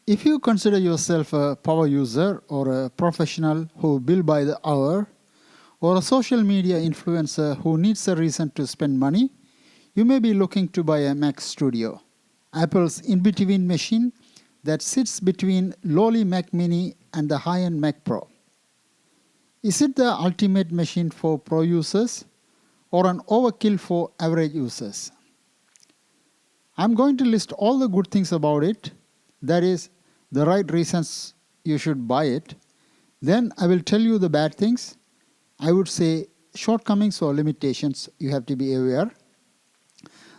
If you consider yourself a power user or a professional who bill by the hour, or a social media influencer who needs a reason to spend money, you may be looking to buy a Mac Studio, Apple's in-between machine that sits between lowly Mac Mini and the high-end Mac Pro. Is it the ultimate machine for pro users or an overkill for average users? I'm going to list all the good things about it, that is, the right reasons you should buy it. Then I will tell you the bad things. I would say shortcomings or limitations you have to be aware.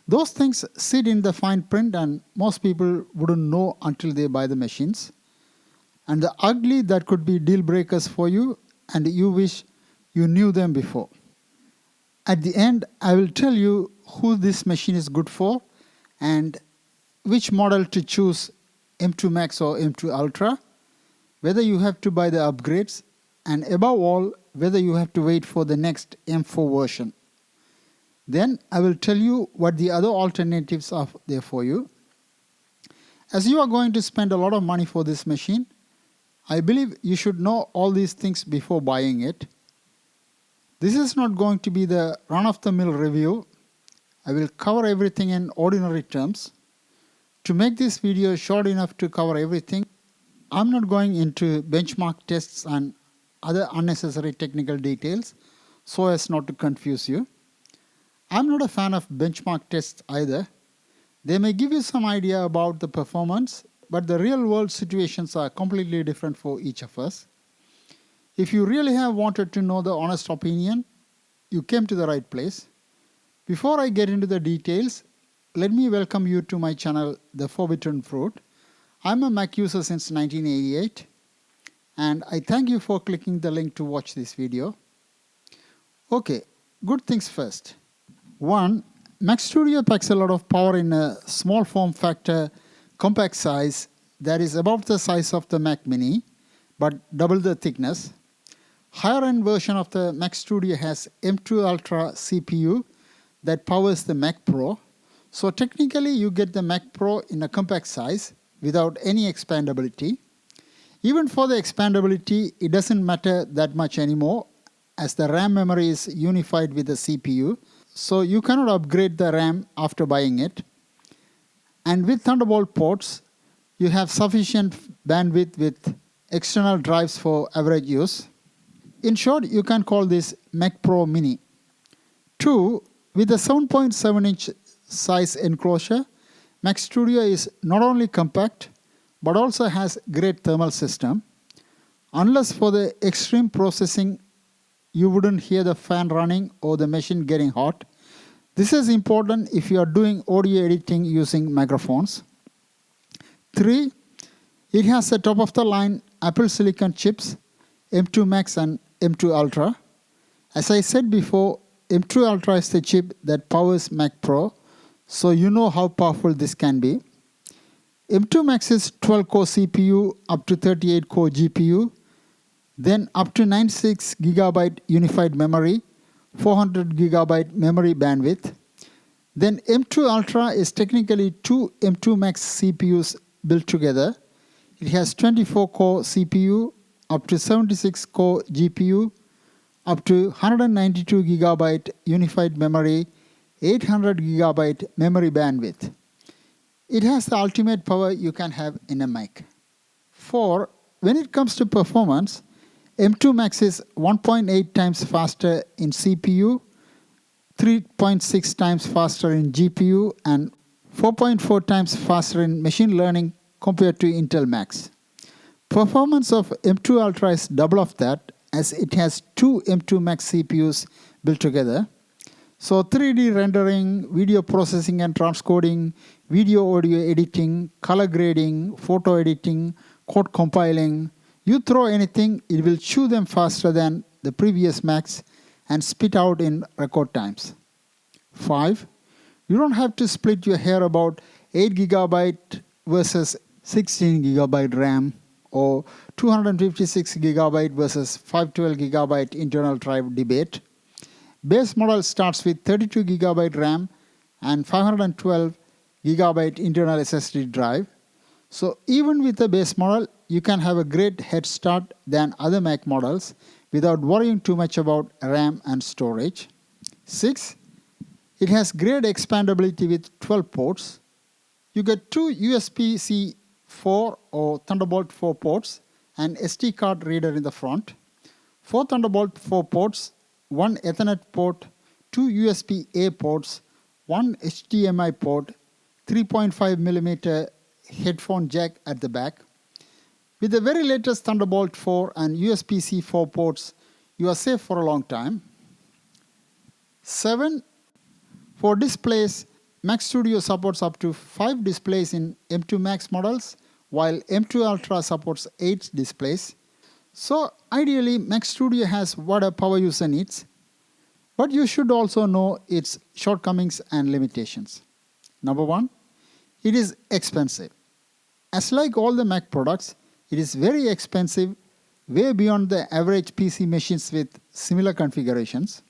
Those things sit in the fine print and most people wouldn't know until they buy the machines. And the ugly that could be deal breakers for you and you wish you knew them before. At the end, I will tell you who this machine is good for and which model to choose, M2 Max or M2 Ultra, whether you have to buy the upgrades, and above all, whether you have to wait for the next M4 version. Then I will tell you what the other alternatives are there for you. As you are going to spend a lot of money for this machine, I believe you should know all these things before buying it. This is not going to be the run-of-the-mill review. I will cover everything in ordinary terms. To make this video short enough to cover everything, I'm not going into benchmark tests and other unnecessary technical details so as not to confuse you. I'm not a fan of benchmark tests either. They may give you some idea about the performance, but the real world situations are completely different for each of us. If you really have wanted to know the honest opinion, you came to the right place. Before I get into the details, let me welcome you to my channel, The Forbidden Fruit. I'm a Mac user since 1988, and I thank you for clicking the link to watch this video. Okay, good things first. 1. Mac Studio packs a lot of power in a small form factor, compact size that is about the size of the Mac Mini, but double the thickness. Higher end version of the Mac Studio has M2 Ultra CPU that powers the Mac Pro. So technically you get the Mac Pro in a compact size without any expandability. Even for the expandability, it doesn't matter that much anymore as the RAM memory is unified with the CPU. So you cannot upgrade the RAM after buying it. And with Thunderbolt ports, you have sufficient bandwidth with external drives for average use. In short, you can call this Mac Pro Mini. 2. With a 7.7-inch size enclosure, Mac Studio is not only compact, but also has great thermal system. Unless for the extreme processing, you wouldn't hear the fan running or the machine getting hot. This is important if you are doing audio editing using microphones. 3. It has a top-of-the-line Apple Silicon chips, M2 Max and M2 Ultra. As I said before, M2 Ultra is the chip that powers Mac Pro, so you know how powerful this can be. M2 Max is 12-core CPU up to 38-core GPU, then up to 96 GB unified memory, 400 GB memory bandwidth. Then M2 Ultra is technically two M2 Max CPUs built together. It has 24-core CPU, up to 76-core GPU, up to 192 GB unified memory, 800 GB memory bandwidth. It has the ultimate power you can have in a Mac. 4. When it comes to performance, M2 Max is 1.8 times faster in CPU, 3.6 times faster in GPU, and 4.4 times faster in machine learning compared to Intel Max. Performance of M2 Ultra is double of that as it has two M2 Max CPUs built together. So 3D rendering, video processing and transcoding, video audio editing, color grading, photo editing, code compiling, you throw anything, it will chew them faster than the previous Macs and spit out in record times. 5. You don't have to split your hair about 8 GB versus 16 GB RAM or 256 GB versus 512 GB internal drive debate. Base model starts with 32 GB RAM and 512 GB internal SSD drive. So even with the base model, you can have a great head start than other Mac models without worrying too much about RAM and storage. 6. It has great expandability with 12 ports. You get 2 USB-C 4 or Thunderbolt 4 ports and SD card reader in the front, 4 Thunderbolt 4 ports, 1 Ethernet port, 2 USB-A ports, 1 HDMI port, 3.5mm headphone jack at the back. With the very latest Thunderbolt 4 and USB-C 4 ports, you are safe for a long time. 7. For displays, Mac Studio supports up to 5 displays in M2 Max models, while M2 Ultra supports 8 displays. So ideally, Mac Studio has what a power user needs, but you should also know its shortcomings and limitations. Number 1, it is expensive. As like all the Mac products, it is very expensive, way beyond the average PC machines with similar configurations.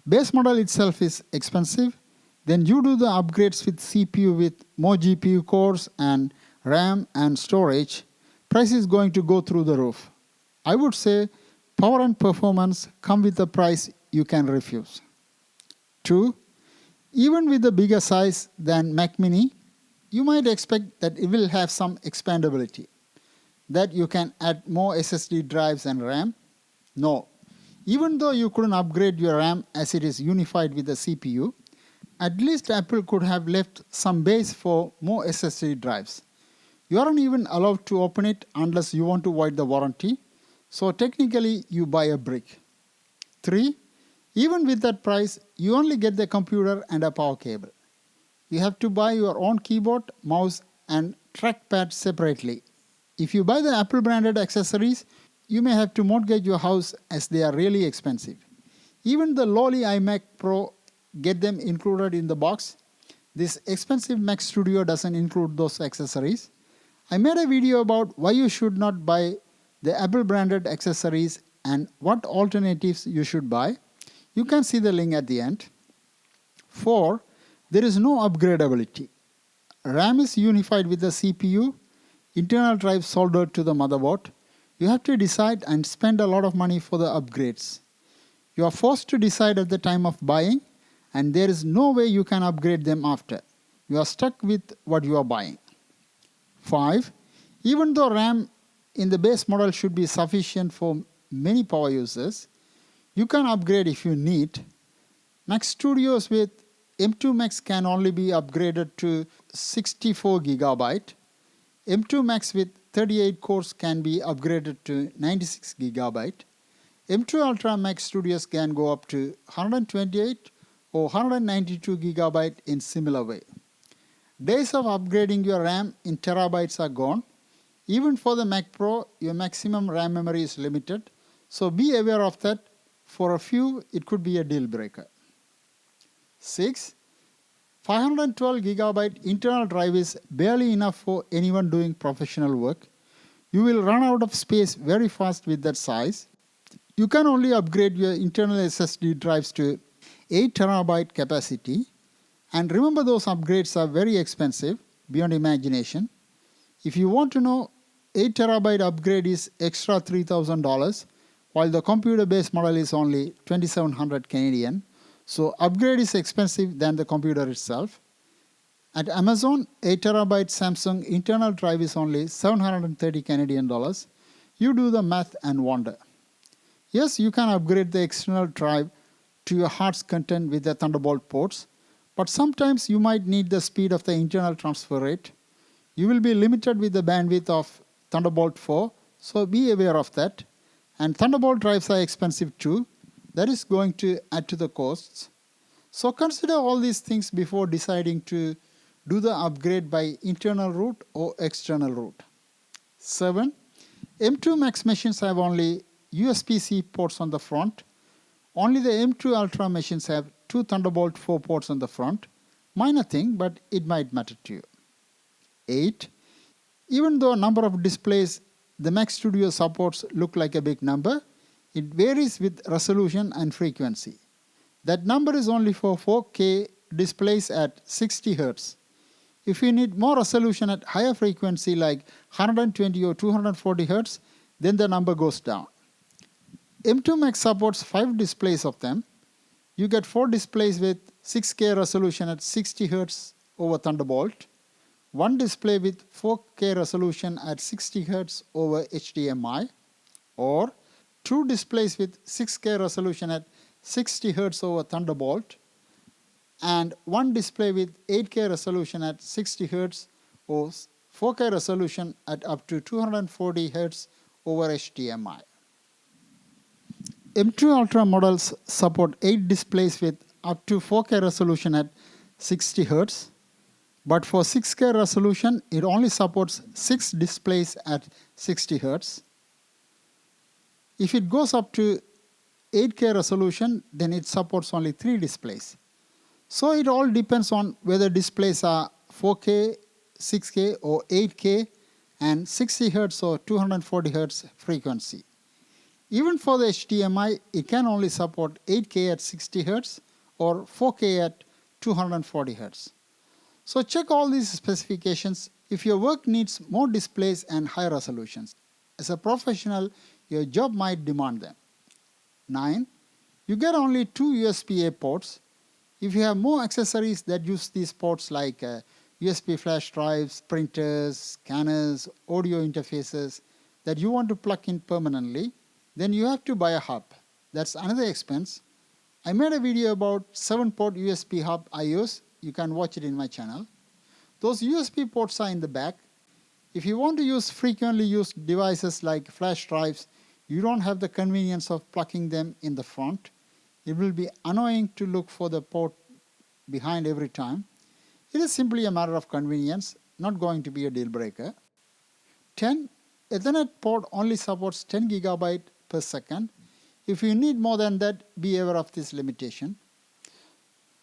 Base model itself is expensive. Then you do the upgrades with CPU with more GPU cores and RAM and storage, price is going to go through the roof. I would say power and performance come with a price you can refuse. 2. Even with the bigger size than Mac Mini, you might expect that it will have some expandability, that you can add more SSD drives and RAM. No. Even though you couldn't upgrade your RAM as it is unified with the CPU, at least Apple could have left some base for more SSD drives. You aren't even allowed to open it unless you want to void the warranty, so technically you buy a brick. 3. Even with that price, you only get the computer and a power cable. You have to buy your own keyboard, mouse and trackpad separately. If you buy the Apple branded accessories, you may have to mortgage your house as they are really expensive. Even the lowly iMac Pro get them included in the box. This expensive Mac Studio doesn't include those accessories. I made a video about why you should not buy the Apple branded accessories and what alternatives you should buy. You can see the link at the end. 4. There is no upgradability. RAM is unified with the CPU, internal drive soldered to the motherboard. You have to decide and spend a lot of money for the upgrades. You are forced to decide at the time of buying, and there is no way you can upgrade them after. You are stuck with what you are buying. 5. Even though RAM in the base model should be sufficient for many power users, you can upgrade if you need. Mac Studios with M2 Max can only be upgraded to 64 GB. M2 Max with 38 cores can be upgraded to 96 GB. M2 Ultra Mac Studios can go up to 128 or 192 GB in similar way. Days of upgrading your RAM in terabytes are gone. Even for the Mac Pro, your maximum RAM memory is limited, so be aware of that. For a few, it could be a deal breaker. 6. 512 GB internal drive is barely enough for anyone doing professional work. You will run out of space very fast with that size. You can only upgrade your internal SSD drives to 8 TB capacity. And remember, those upgrades are very expensive, beyond imagination. If you want to know, 8 TB upgrade is extra $3,000, while the computer base model is only 2,700 Canadian. So upgrade is expensive than the computer itself. At Amazon, 8 TB Samsung internal drive is only 730 Canadian dollars. You do the math and wonder. Yes, you can upgrade the external drive to your heart's content with the Thunderbolt ports, but sometimes you might need the speed of the internal transfer rate. You will be limited with the bandwidth of Thunderbolt 4, so be aware of that. And Thunderbolt drives are expensive too. That is going to add to the costs. So consider all these things before deciding to do the upgrade by internal route or external route. 7. M2 Max machines have only USB-C ports on the front. Only the M2 Ultra machines have 2 Thunderbolt 4 ports on the front. Minor thing, but it might matter to you. 8. Even though number of displays the Mac Studio supports look like a big number, it varies with resolution and frequency. That number is only for 4K displays at 60 Hz. If you need more resolution at higher frequency like 120 or 240 Hz, then the number goes down. M2 Max supports 5 displays of them. You get 4 displays with 6K resolution at 60 Hz over Thunderbolt, 1 display with 4K resolution at 60 Hz over HDMI, or 2 displays with 6K resolution at 60 Hz over Thunderbolt, and 1 display with 8K resolution at 60 Hz or 4K resolution at up to 240 Hz over HDMI. M2 Ultra models support 8 displays with up to 4K resolution at 60 Hz, but for 6K resolution, it only supports 6 displays at 60 Hz. If it goes up to 8K resolution, then it supports only 3 displays. So it all depends on whether displays are 4K, 6K or 8K and 60 Hz or 240 Hz frequency. Even for the HDMI, it can only support 8K at 60 Hz or 4K at 240 Hz. So check all these specifications if your work needs more displays and higher resolutions. As a professional, your job might demand them. 9. You get only 2 USB-A ports. If you have more accessories that use these ports like USB flash drives, printers, scanners, audio interfaces that you want to plug in permanently, then you have to buy a hub. That's another expense. I made a video about 7-port USB hub I use. You can watch it in my channel. Those USB ports are in the back. If you want to use frequently used devices like flash drives, you don't have the convenience of plugging them in the front. It will be annoying to look for the port behind every time. It is simply a matter of convenience, not going to be a deal breaker. 10. Ethernet port only supports 10 GB per second. If you need more than that, be aware of this limitation.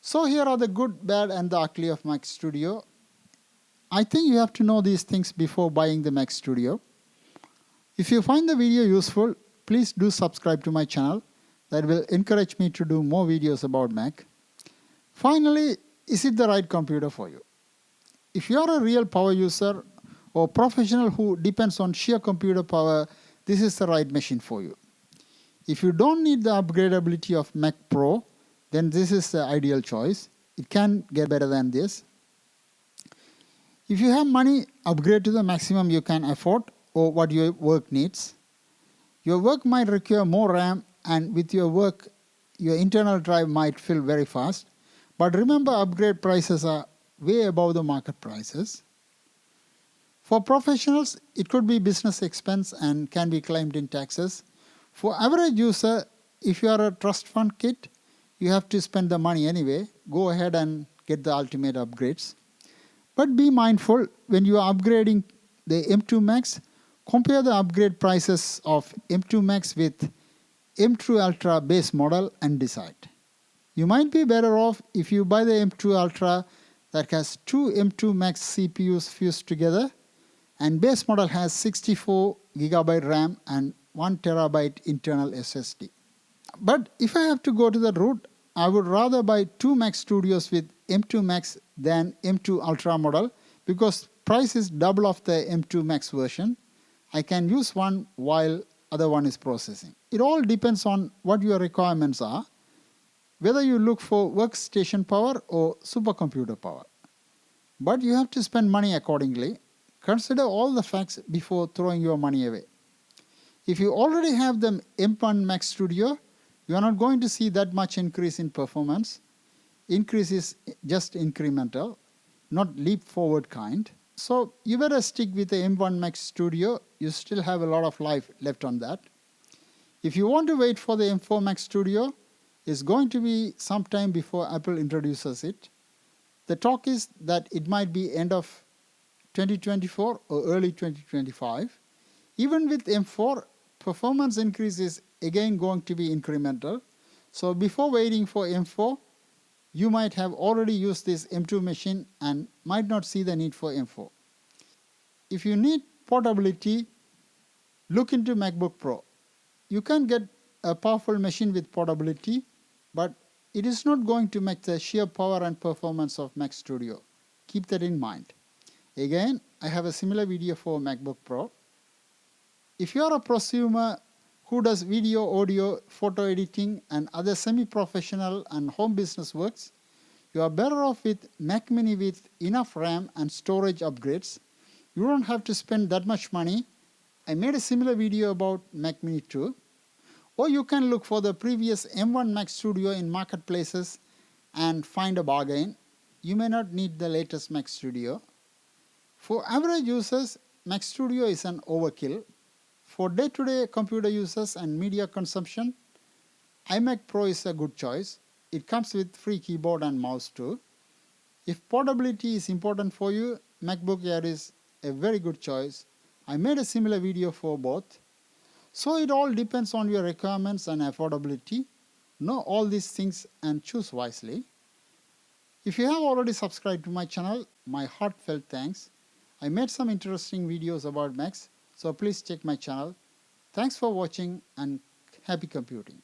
So here are the good, bad and the ugly of Mac Studio. I think you have to know these things before buying the Mac Studio. If you find the video useful, please do subscribe to my channel. That will encourage me to do more videos about Mac. Finally, is it the right computer for you? If you are a real power user or professional who depends on sheer computer power, this is the right machine for you. If you don't need the upgradability of Mac Pro, then this is the ideal choice. It can get better than this. If you have money, upgrade to the maximum you can afford or what your work needs. Your work might require more RAM, and with your work, your internal drive might fill very fast. But remember, upgrade prices are way above the market prices. For professionals, it could be business expense and can be claimed in taxes. For average user, if you are a trust fund kid, you have to spend the money anyway. Go ahead and get the ultimate upgrades. But be mindful when you are upgrading the M2 Max, compare the upgrade prices of M2 Max with M2 Ultra base model and decide. You might be better off if you buy the M2 Ultra that has 2 M2 Max CPUs fused together and base model has 64 GB RAM and 1 TB internal SSD. But if I have to go to the route, I would rather buy 2 Mac Studios with M2 Max than M2 Ultra model because price is double of the M2 Max version. I can use one while other one is processing. It all depends on what your requirements are, whether you look for workstation power or supercomputer power. But you have to spend money accordingly. Consider all the facts before throwing your money away. If you already have the M1 Mac Studio, you are not going to see that much increase in performance. Increase is just incremental, not leap forward kind. So you better stick with the M1 Mac Studio. You still have a lot of life left on that. If you want to wait for the M4 Mac Studio, it's going to be some time before Apple introduces it. The talk is that it might be end of 2024 or early 2025. Even with M4, performance increase is again going to be incremental. So before waiting for M4, you might have already used this M2 machine and might not see the need for M4. If you need portability, look into MacBook Pro. You can get a powerful machine with portability, but it is not going to match the sheer power and performance of Mac Studio. Keep that in mind. Again, I have a similar video for MacBook Pro. If you are a prosumer who does video, audio, photo editing, and other semi-professional and home business works, you are better off with Mac Mini with enough RAM and storage upgrades. You don't have to spend that much money. I made a similar video about Mac Mini too. Or you can look for the previous M1 Mac Studio in marketplaces and find a bargain. You may not need the latest Mac Studio. For average users, Mac Studio is an overkill. For day-to-day computer users and media consumption, iMac Pro is a good choice. It comes with free keyboard and mouse too. If portability is important for you, MacBook Air is a very good choice. I made a similar video for both. So it all depends on your requirements and affordability. Know all these things and choose wisely. If you have already subscribed to my channel, my heartfelt thanks. I made some interesting videos about Macs, so please check my channel. Thanks for watching and happy computing.